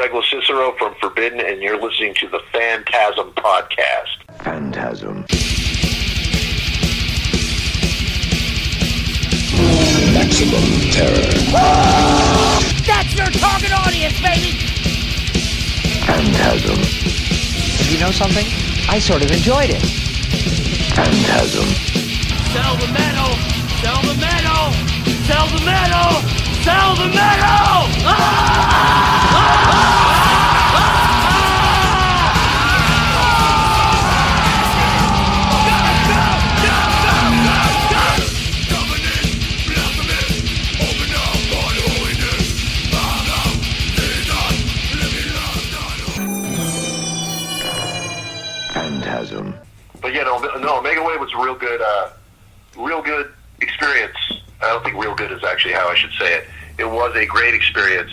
Greg Locicero from Forbidden, and you're listening to the FANTASM Podcast. Phantasm. Maximum terror. That's your target audience, baby! Phantasm. You know something? I sort of enjoyed it. Phantasm. Sell the metal! Sell the metal! Sell the metal! Sell the metal! Phantasm. But yeah, no, Omega Wave was a real good experience. I don't think real good is actually how I should say it. It was a great experience,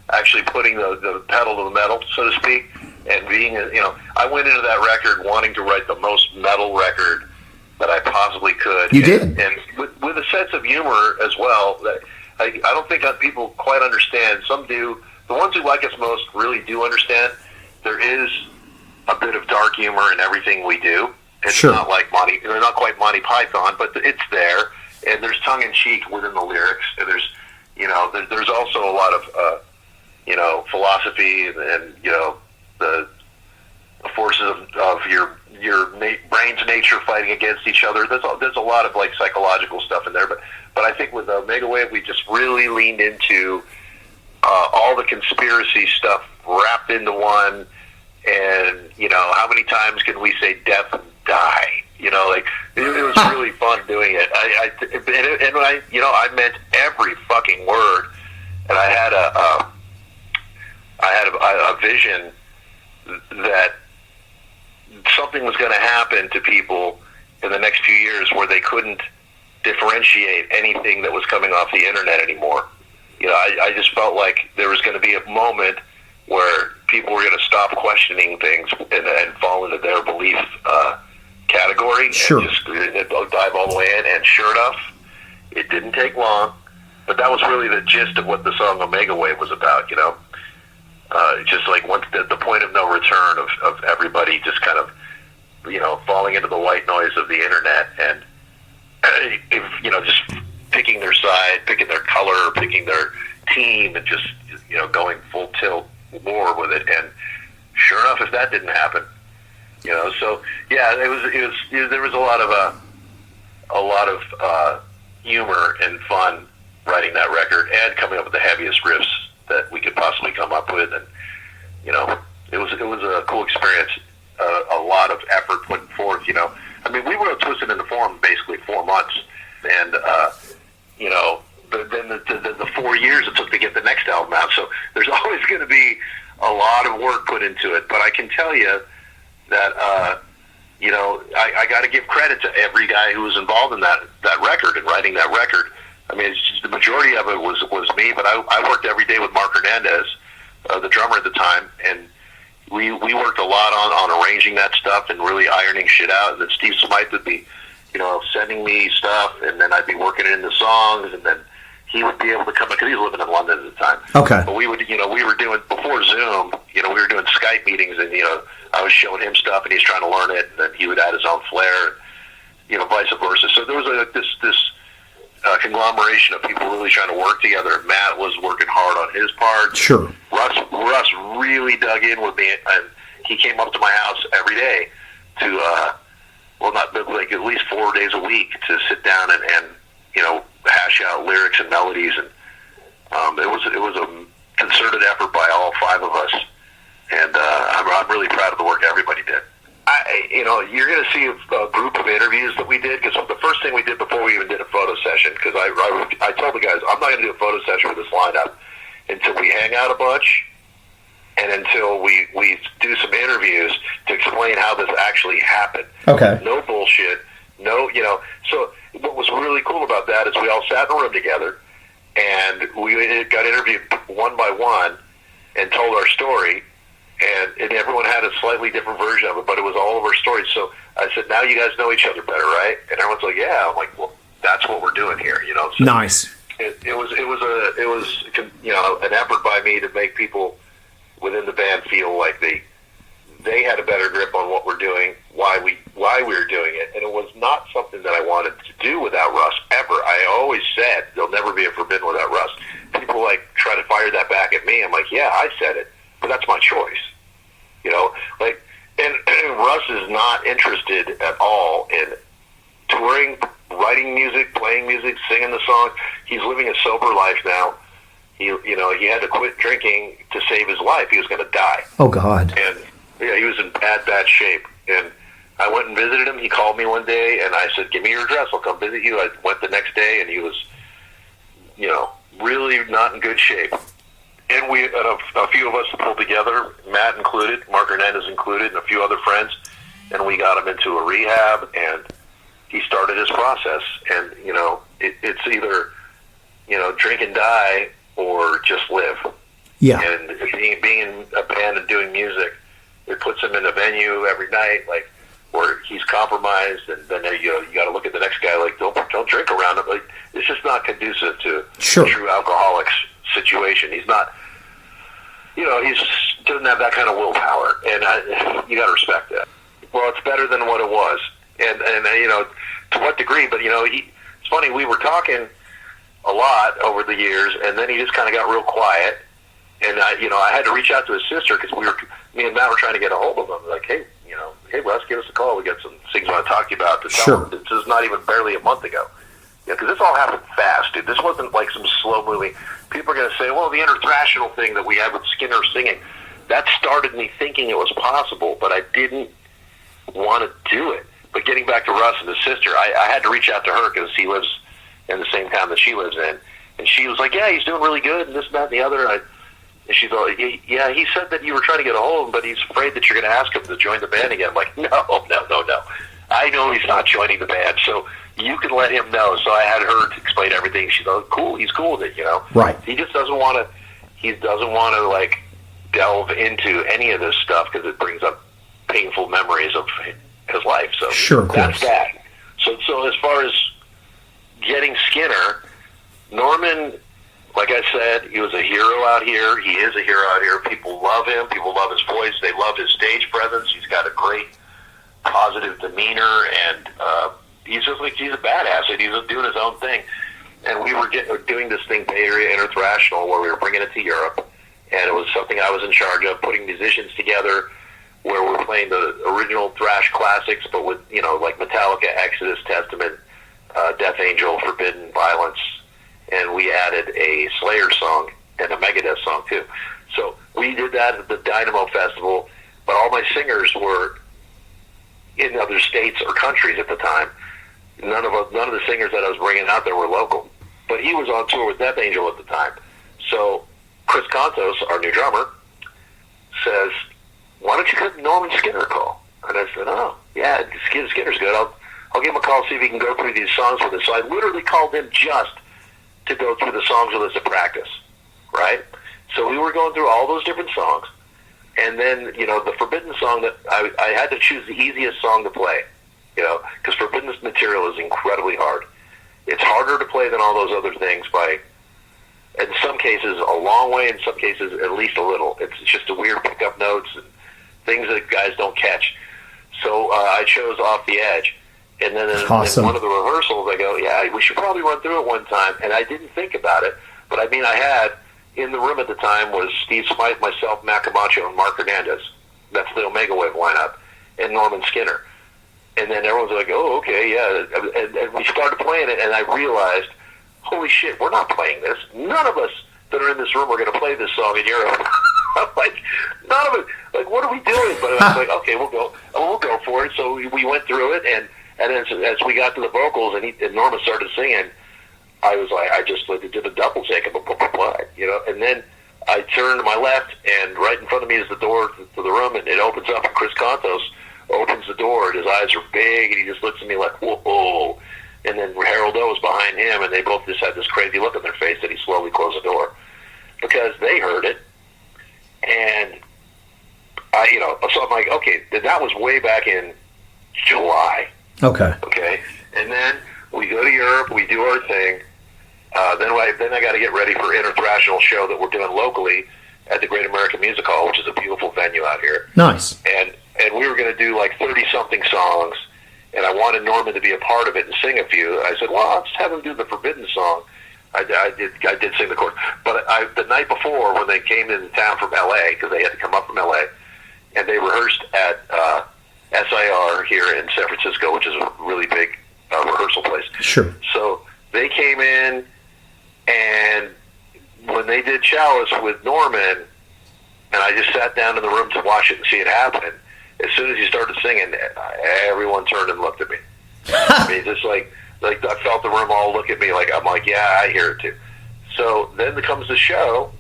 actually putting the pedal to the metal, so to speak, and being, I went into that record wanting to write the most metal record that I possibly could. You did. And with a sense of humor as well. That I don't think that people quite understand. Some do. The ones who like us most really do understand. There is a bit of dark humor in everything we do. It's Sure. not like they're not quite Monty Python, but it's there, and there's tongue in cheek within the lyrics, and there's also a lot of philosophy and the forces of your brain's nature fighting against each other. There's a lot of like psychological stuff in there, but I think with Omega Wave we just really leaned into all the conspiracy stuff wrapped into one. And, how many times can we say death and die? It was really fun doing it. I meant every fucking word. And I had a vision that something was going to happen to people in the next few years where they couldn't differentiate anything that was coming off the internet anymore. I just felt like there was going to be a moment where people were going to stop questioning things and fall into their belief category. Sure. And just dive all the way in. And sure enough, it didn't take long. But that was really the gist of what the song Omega Wave was about, just like once the point of no return of everybody just kind of, falling into the white noise of the internet and, just picking their side, picking their color, picking their team, and just, going full tilt war with it. And sure enough, if that didn't happen, so yeah, there was a lot of humor and fun writing that record and coming up with the heaviest riffs that we could possibly come up with. And it was a cool experience. A lot of effort put forth. We wrote Twisted into Form basically 4 months, and then the 4 years it took to get the next album out. So there's always going to be a lot of work put into it. But I can tell you that, I got to give credit to every guy who was involved in that record and writing that record. It's just, the majority of it was me, but I worked every day with Mark Hernandez, the drummer at the time, and we worked a lot on arranging that stuff and really ironing shit out. And then Steve Smythe would be, sending me stuff, and then I'd be working it into songs, and then he would be able to come in, because he was living in London at the time. Okay. But we were doing, before Zoom, we were doing Skype meetings, and, I was showing him stuff, and he's trying to learn it, and then he would add his own flair, vice versa. So there was this conglomeration of people really trying to work together. Matt was working hard on his part. Sure. Russ really dug in with me, and he came up to my house every day to, at least 4 days a week to sit down and hash out lyrics and melodies. And it was a concerted effort by all 5 of us, and I'm really proud of the work everybody did. You're going to see a group of interviews that we did, because the first thing we did before we even did a photo session, because I told the guys, I'm not going to do a photo session with this lineup until we hang out a bunch and until we do some interviews to explain how this actually happened. Okay. No bullshit. No, so what was really cool about that is we all sat in a room together, and we got interviewed one by one and told our story. And everyone had a slightly different version of it, but it was all of our stories. So I said, now you guys know each other better, right? And everyone's like, yeah. I'm like, well, that's what we're doing here, So nice. It was an effort by me to make people within the band feel like they had a better grip on what we're doing, why we were doing it, and it was not something that I wanted to do without Russ ever. I always said there'll never be a Forbidden without Russ. People like try to fire that back at me. I'm like, yeah, I said it, but that's my choice. You know, like, and Russ is not interested at all in touring, writing music, playing music, singing the song. He's living a sober life now. He had to quit drinking to save his life. He was going to die. Oh, God. And yeah, he was in bad shape. And I went and visited him. He called me one day, and I said, give me your address. I'll come visit you. I went the next day, and he was, really not in good shape. And a few of us pulled together, Matt included, Mark Hernandez included, and a few other friends, and we got him into a rehab, and he started his process. And, it's either, drink and die or just live. Yeah. And being in a band and doing music, it puts him in a venue every night, like, where he's compromised, and then you got to look at the next guy like, don't drink around him. Like, it's just not conducive to a true alcoholic's situation. He's not, he doesn't have that kind of willpower, and you got to respect that. Well, it's better than what it was, and to what degree? But it's funny. We were talking a lot over the years, and then he just kind of got real quiet, and I had to reach out to his sister because me and Matt were trying to get a hold of him. Like, hey Russ, give us a call. We got some things I want to talk to you about. To tell him. This is not even barely a month ago. Yeah, because this all happened fast, dude. This wasn't like some slow moving. People are going to say, well, the interthrashional thing that we had with Skinner singing, that started me thinking it was possible, but I didn't want to do it. But getting back to Russ and his sister, I had to reach out to her because he lives in the same town that she lives in. And she was like, yeah, he's doing really good, and this, and that, and the other. And she's like, yeah, he said that you were trying to get a hold of him, but he's afraid that you're going to ask him to join the band again. I'm like, no. I know he's not joining the band, so you can let him know. So I had her to explain everything. She's like, cool, he's cool with it, Right. He just doesn't want to, like, delve into any of this stuff because it brings up painful memories of his life. So sure, of that's course. that. So as far as getting Skinner, Norman, like I said, he was a hero out here. He is a hero out here. People love him. People love his voice. They love his stage presence. He's got a great positive demeanor, and he's just like, he's a badass. And he's doing his own thing. And we were doing this thing, Bay Area Interthrashional, where we were bringing it to Europe, and it was something I was in charge of, putting musicians together where we're playing the original thrash classics, but with, like Metallica, Exodus, Testament, Death Angel, Forbidden, Violence, and we added a Slayer song and a Megadeth song too. So we did that at the Dynamo Festival, but all my singers were in other states or countries at the time. None of the singers that I was bringing out there were local. But he was on tour with Death Angel at the time. So Chris Contos, our new drummer, says, why don't you give Norman Skinner a call? And I said, oh, yeah, Skinner's good. I'll give him a call, see if he can go through these songs with us. So I literally called him just to go through the songs with us at practice, right? So we were going through all those different songs. And then, the Forbidden song that I had to choose the easiest song to play, because Forbidden material is incredibly hard. It's harder to play than all those other things by, in some cases, a long way, in some cases, at least a little. It's just a weird pickup notes and things that guys don't catch. So I chose Off the Edge. And then in one of the rehearsals, I go, yeah, we should probably run through it one time. And I didn't think about it, but I had, in the room at the time was Steve Smythe, myself, Matt Camacho, and Mark Hernandez. That's the Omega Wave lineup, and Norman Skinner. And then everyone's like, oh, okay, yeah. And we started playing it, and I realized, holy shit, we're not playing this. None of us that are in this room are going to play this song in Europe. I'm like, none of it. Like, what are we doing? But I was like, okay, we'll go for it. So we went through it, and as we got to the vocals and Norman started singing, I was like, I just did a double take of and then I turned to my left, and right in front of me is the door to the room, and it opens up, and Chris Contos opens the door, and his eyes are big, and he just looks at me like, whoa. And then Harold O was behind him, and they both just had this crazy look on their face that he slowly closed the door because they heard it. And so I'm like, okay, that was way back in July. Okay. And then we go to Europe, we do our thing. Then I got to get ready for Interthrashional show that we're doing locally at the Great American Music Hall, which is a beautiful venue out here. Nice. And we were going to do like 30-something songs, and I wanted Norman to be a part of it and sing a few. I said, well, I'll just have him do the Forbidden song. I did sing the chorus. But the night before, when they came into town from L.A., because they had to come up from L.A., and they rehearsed at SIR here in San Francisco, which is a really big rehearsal place. Sure. So they came in, and when they did Chalice with Norman, and I just sat down in the room to watch it and see it happen, as soon as he started singing, everyone turned and looked at me. I mean, just like I felt the room all look at me like, I'm like, yeah, I hear it too. So then comes the show,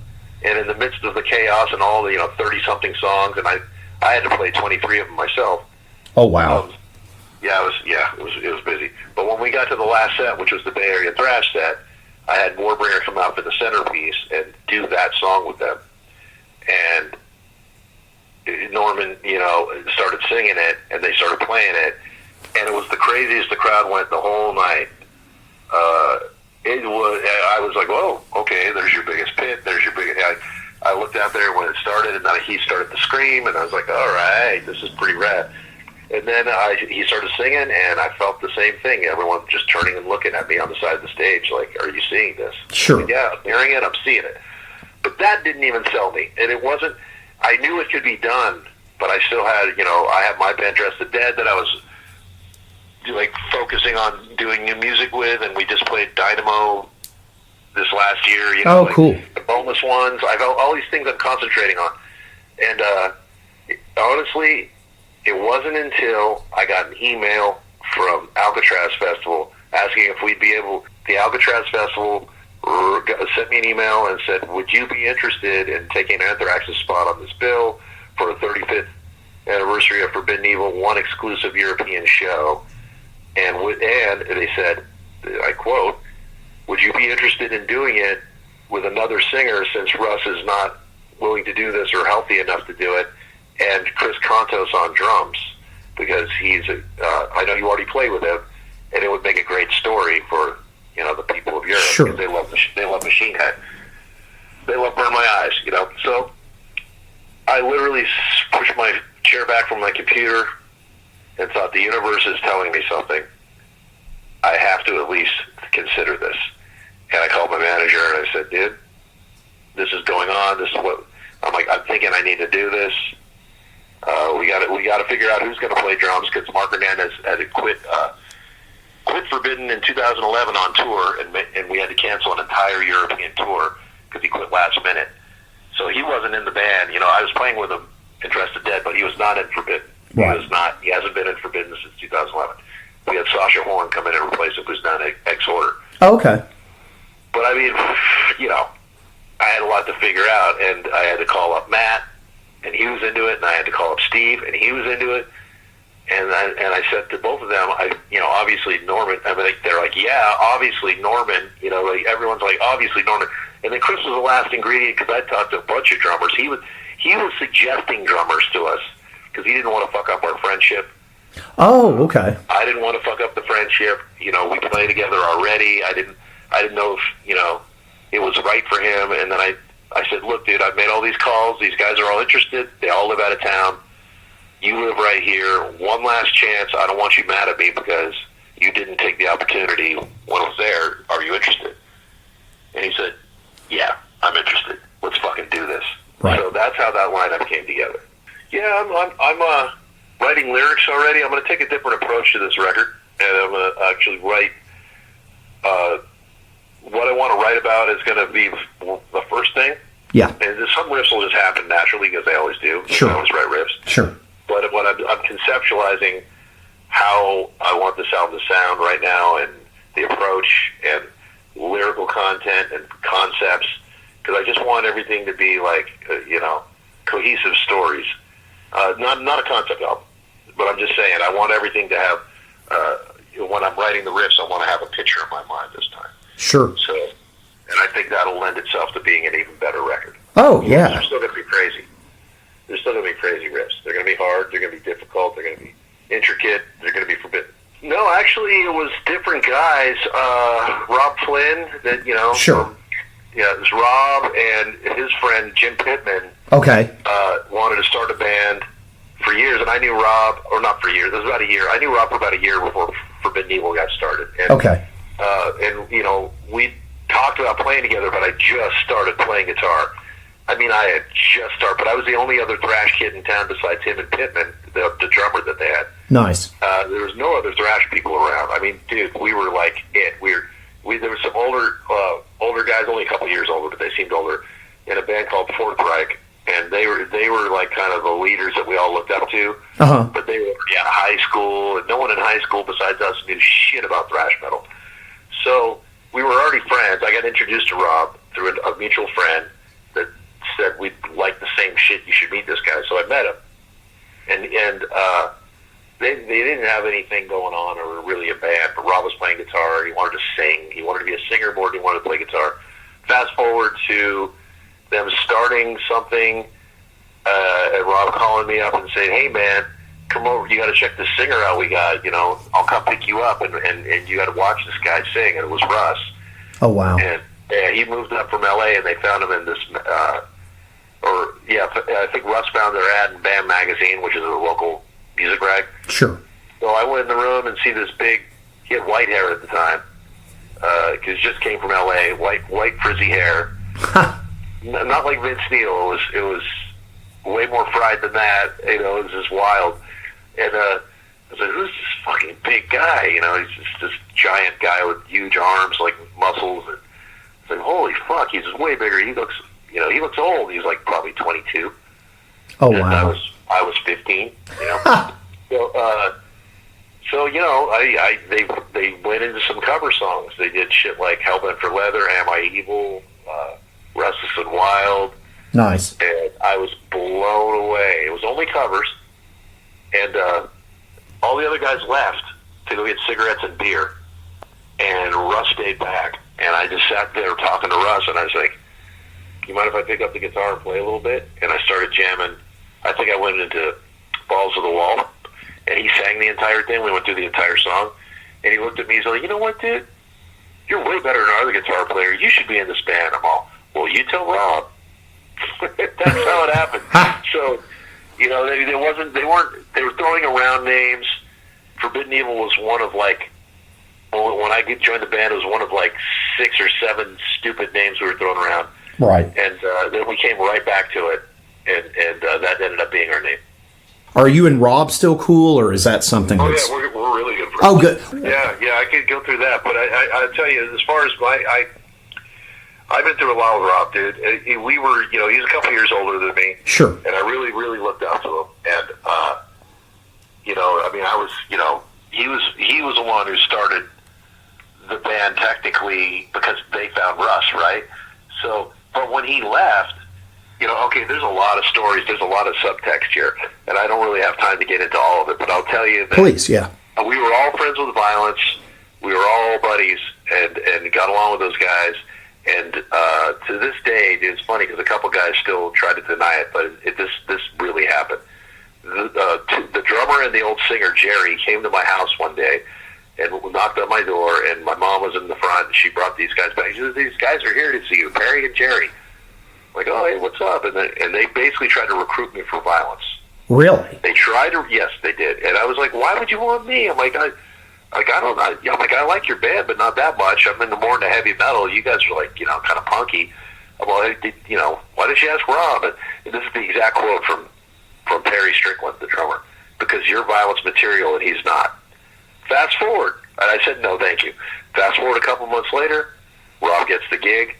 and in the midst of the chaos and all the 30-something songs, and I had to play 23 of them myself. Oh wow. It was busy. But when we got to the last set, which was the Bay Area Thrash set, I had Warbringer come out for the centerpiece and do that song with them. And Norman, started singing it, and they started playing it, and it was the craziest the crowd went the whole night. I was like, whoa, okay, there's your biggest pit, there's your biggest... I looked out there when it started, and then he started to scream, and I was like, all right, this is pretty rad. And then he started singing, and I felt the same thing. Everyone just turning and looking at me on the side of the stage like, are you seeing this? Sure. Like, yeah, I'm hearing it, I'm seeing it. But that didn't even sell me. And it wasn't... I knew it could be done, but I still had, I had my band Dress the Dead that I was focusing on doing new music with, and we just played Dynamo this last year. Cool. The boneless ones. I've all these things I'm concentrating on. And honestly, it wasn't until I got an email from Alcatraz Festival asking if we'd be able... The Alcatraz Festival sent me an email and said, would you be interested in taking Anthrax's spot on this bill for a 35th anniversary of Forbidden Evil, one exclusive European show? And they said, I quote, would you be interested in doing it with another singer since Russ is not willing to do this or healthy enough to do it, and Chris Contos on drums, because he's I know you already played with him, and it would make a great story for the people of Europe. Sure. They love Machine Head. They love Burn My Eyes, So I literally pushed my chair back from my computer and thought, the universe is telling me something. I have to at least consider this. And I called my manager and I said, dude, this is going on. This is what I'm thinking I need to do this. We got to figure out who's going to play drums, because Mark Hernandez had quit Forbidden in 2011 on tour, and we had to cancel an entire European tour because he quit last minute. So he wasn't in the band. I was playing with him in Dress the Dead, but he was not in Forbidden. Right. He hasn't been in Forbidden since 2011. We had Sasha Horn come in and replace him, who's now in Exhorder. Oh, okay. But I mean, I had a lot to figure out, and I had to call up Matt, and he was into it, and I had to call up Steve, and he was into it. And I said to both of them, obviously Norman. I mean, they're like, yeah, obviously Norman. Everyone's like, obviously Norman. And then Chris was the last ingredient, because I talked to a bunch of drummers. He was suggesting drummers to us because he didn't want to fuck up our friendship. Oh, okay. I didn't want to fuck up the friendship. We play together already. I didn't know if it was right for him. And then I said, look, dude, I've made all these calls. These guys are all interested. They all live out of town. You live right here. One last chance. I don't want you mad at me because you didn't take the opportunity when I was there. Are you interested? And he said, yeah, I'm interested. Let's fucking do this. Right. So that's how that lineup came together. Yeah, I'm writing lyrics already. I'm going to take a different approach to this record, and I'm going to actually write. What I want to write about is going to be the first thing. Yeah. And some riffs will just happen naturally, because they always do. Sure. I always write riffs. Sure. But what I'm conceptualizing how I want this album to sound right now, and the approach and lyrical content and concepts, because I just want everything to be like, cohesive stories. Not a concept album, but I'm just saying I want everything to have, when I'm writing the riffs, I want to have a picture in my mind this time. Sure. So, and I think that'll lend itself to being an even better record. Oh, yeah. They're still going to be crazy. They're still going to be crazy riffs. They're going to be hard. They're going to be difficult. They're going to be intricate. They're going to be forbidden. No, actually, it was different guys. Rob Flynn, that Sure. it was Rob and his friend Jim Pittman. Okay. Wanted to start a band for years, and I knew Rob, or not for years, it was about a year. I knew Rob for about a year before Forbidden Evil got started. And, Okay. And, you know, we talked about playing together, but I just started playing guitar. I mean, I had just started, but I was the only other thrash kid in town besides him and Pittman, the drummer that they had. Nice. There was no other thrash people around. I mean, dude, we were like it. There were some older guys, only a couple years older, but they seemed older, in a band called Fourth Reich, and they were like kind of the leaders that we all looked up to. Uh-huh. But they were out of high school, and no one in high school besides us knew shit about thrash metal. So we were already friends. I got introduced to Rob through a mutual friend that said we'd like the same shit. You should meet this guy. So I met him, and they didn't have anything going on or really a band. But Rob was playing guitar. He wanted to sing. He wanted to be a singer more than he wanted to play guitar. Fast forward to them starting something, and Rob calling me up and saying, "Hey man, come over. You got to check this singer out we got. You know, I'll come pick you up, and you got to watch this guy sing." And it was Russ. Oh, wow. And he moved up from L.A. and they found him in this, I think Russ found their ad in BAM magazine, which is a local music rag. Sure. So I went in the room and see this big. He had white hair at the time, because he just came from L.A. White frizzy hair. Not like Vince Neil. It was way more fried than that. You know, it was just wild. And I was like, "Who's this fucking big guy?" You know, he's just this giant guy with huge arms, like muscles. And it's like, holy fuck, he's way bigger. He looks old. He's like probably 22. Oh, And wow. I was 15. You know. So you know, they went into some cover songs. They did shit like Hellbent for Leather, Am I Evil, Restless and Wild. Nice. And I was blown away. It was only covers, and all the other guys left to go get cigarettes and beer, and Russ stayed back. And I just sat there talking to Russ, and I was like, "You mind if I pick up the guitar and play a little bit?" And I started jamming. I think I went into Balls to the Wall, and he sang the entire thing. We went through the entire song, and he looked at me. He's like, "You know what, dude? You're way better than our other guitar player. You should be in this band." I'm all, "Well, you tell Rob." That's how it happened. So, you know, they were throwing around names. Forbidden Evil was one of like, when I joined the band, it was one of like 6 or 7 stupid names we were throwing around. Right. And then we came right back to it, and that ended up being our name. Are you and Rob still cool, or is that something Oh that's... yeah, we're really good friends. Oh, good. Yeah, I could go through that, but I tell you, as far as I've been through a lot with Rob, dude. We were, you know, he's a couple years older than me. Sure. And I really, really looked up to him. And, you know, I mean, I was, you know, he was the one who started the band technically because they found Russ, right? So, but when he left, you know, okay, there's a lot of stories, there's a lot of subtext here, and I don't really have time to get into all of it, but I'll tell you that Please, yeah. we were all friends with Violence, we were all buddies, and got along with those guys, and to this day, it's funny because a couple guys still try to deny it, but this really happened. The drummer and the old singer, Jerry, came to my house one day and knocked on my door, and my mom was in the front, and she brought these guys back. She said, "These guys are here to see you, Perry and Jerry." I'm like, "Oh, hey, what's up?" And they basically tried to recruit me for Violence. Really? They tried to, yes, they did. And I was like, "Why would you want me?" I'm like, I like your band, but not that much. I'm into more into heavy metal. You guys are like, you know, kind of punky. Well, you know, why didn't you ask Rob? And this is the exact quote from Perry Strickland, the drummer, "Because you're Violence material and he's not." Fast forward, and I said, "No, thank you." Fast forward a couple months later, Rob gets the gig.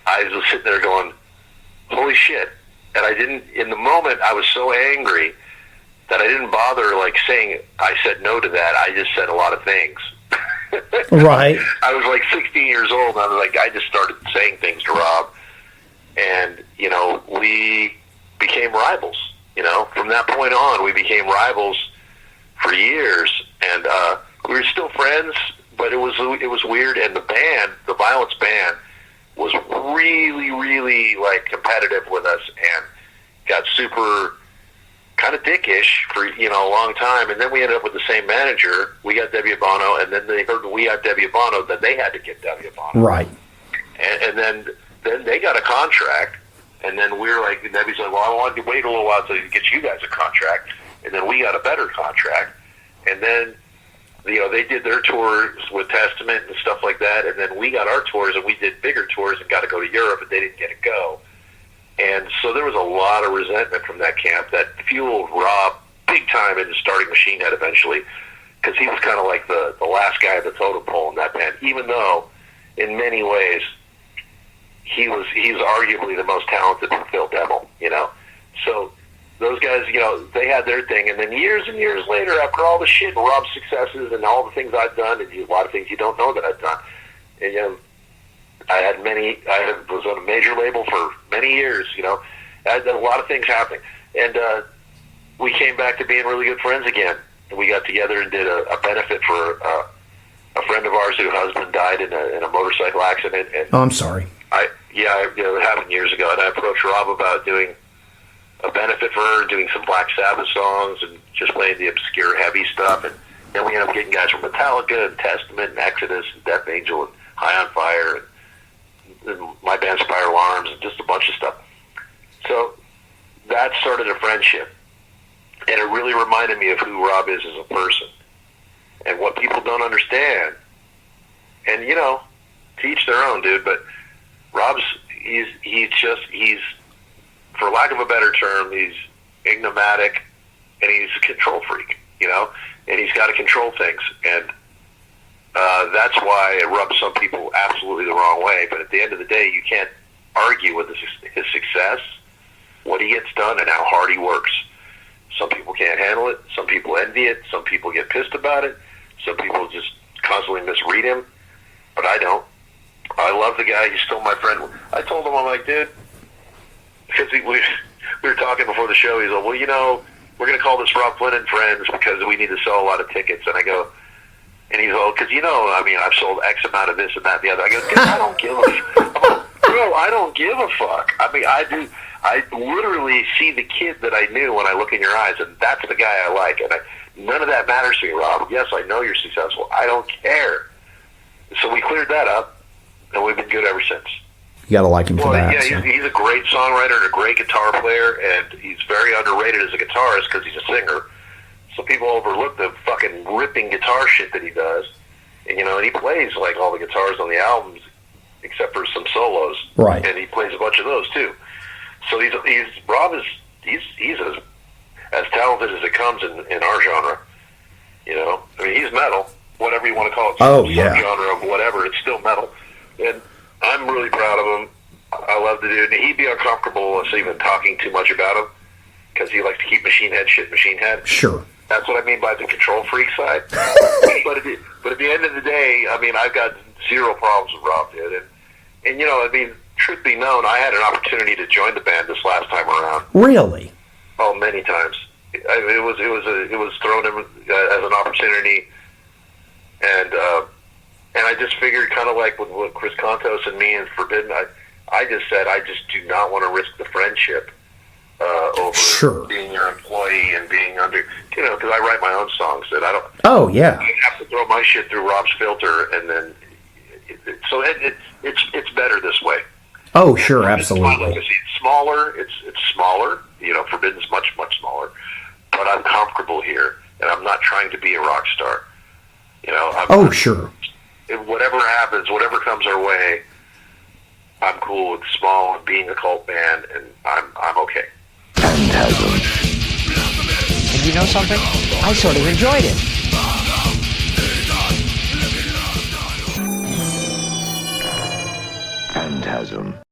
I was sitting there going, holy shit. And I didn't, in the moment, I was so angry that I didn't bother, like, saying I said no to that. I just said a lot of things. Right. I was like 16 years old, and I just started saying things to Rob. And, you know, we became rivals. You know, from that point on, we became rivals for years. And we were still friends, but it was weird. And the band, the Violence band, was really, really, like, competitive with us and got super kind of dickish for, you know, a long time. And then we ended up with the same manager. We got W. Bono, and then they heard we got W. Bono, then they had to get W. Bono. Right. And then then they got a contract, and then we're like, Nebby's like, well, I wanted to wait a little while to get you guys a contract, and then we got a better contract, and then, you know, they did their tours with Testament and stuff like that, and then we got our tours, and we did bigger tours and got to go to Europe, and they didn't get to go. And so there was a lot of resentment from that camp that fueled Rob big time into starting Machine Head eventually, because he was kind of like the last guy at the totem pole in that band, even though in many ways he's arguably the most talented Phil Demmel, you know. So those guys, you know, they had their thing, and then years and years later, after all the shit and Rob's successes and all the things I've done, and a lot of things you don't know that I've done, and you know, I was on a major label for many years, you know. I had a lot of things happening. And we came back to being really good friends again. And we got together and did a benefit for a friend of ours whose husband died in a motorcycle accident. And Oh, I'm sorry. it happened years ago. And I approached Rob about doing a benefit for her, doing some Black Sabbath songs and just playing the obscure heavy stuff. And then we ended up getting guys from Metallica and Testament and Exodus and Death Angel and High on Fire and my band Spiral Arms and just a bunch of stuff. So that started a friendship, and it really reminded me of who Rob is as a person and what people don't understand. And you know, to each their own, dude. But Rob's he's for lack of a better term, he's enigmatic and he's a control freak, you know, and he's got to control things. And that's why it rubs some people absolutely the wrong way. But at the end of the day, you can't argue with his success, what he gets done, and how hard he works. Some people can't handle it. Some people envy it. Some people get pissed about it. Some people just constantly misread him. But I don't. I love the guy. He's still my friend. I told him, I'm like, dude, because we were talking before the show. He's like, well, you know, we're going to call this Rob Flynn and Friends because we need to sell a lot of tickets. And I go, and he's all, because, you know, I mean, I've sold X amount of this and that and the other. I go, dude, I don't give a fuck. Bro, I don't give a fuck. I mean, I do. I literally see the kid that I knew when I look in your eyes, and that's the guy I like. And none of that matters to me, Rob. Yes, I know you're successful. I don't care. So we cleared that up, and we've been good ever since. You got to like him for that. Yeah, so. he's a great songwriter and a great guitar player, and he's very underrated as a guitarist because he's a singer. So people overlook the fucking ripping guitar shit that he does. And, you know, and he plays, like, all the guitars on the albums except for some solos. Right. And he plays a bunch of those, too. So Rob is as talented as it comes in our genre. You know, I mean, he's metal, whatever you want to call it. Oh, yeah. Genre of whatever, it's still metal. And I'm really proud of him. I love the dude. And he'd be uncomfortable us even talking too much about him because he likes to keep Machine Head shit Machine Head. Sure. That's what I mean by the control freak side. but at the end of the day, I mean, I've got zero problems with Rob, dude. And you know, I mean, truth be known, I had an opportunity to join the band this last time around. Really? Oh, many times. It was thrown in as an opportunity, and I just figured, kind of like with Chris Contos and me and Forbidden, I just said I just do not want to risk the friendship over being your employee and being under, you know, because I write my own songs that I don't. Oh yeah. I have to throw my shit through Rob's filter, and then it's better this way. Oh sure, absolutely. It's smaller. It's smaller. You know, Forbidden's much smaller, but I'm comfortable here, and I'm not trying to be a rock star. You know. Sure. Whatever happens, whatever comes our way, I'm cool with small and being a cult band, and I'm okay. Phantasm. And you know something? I sort of enjoyed it. Phantasm.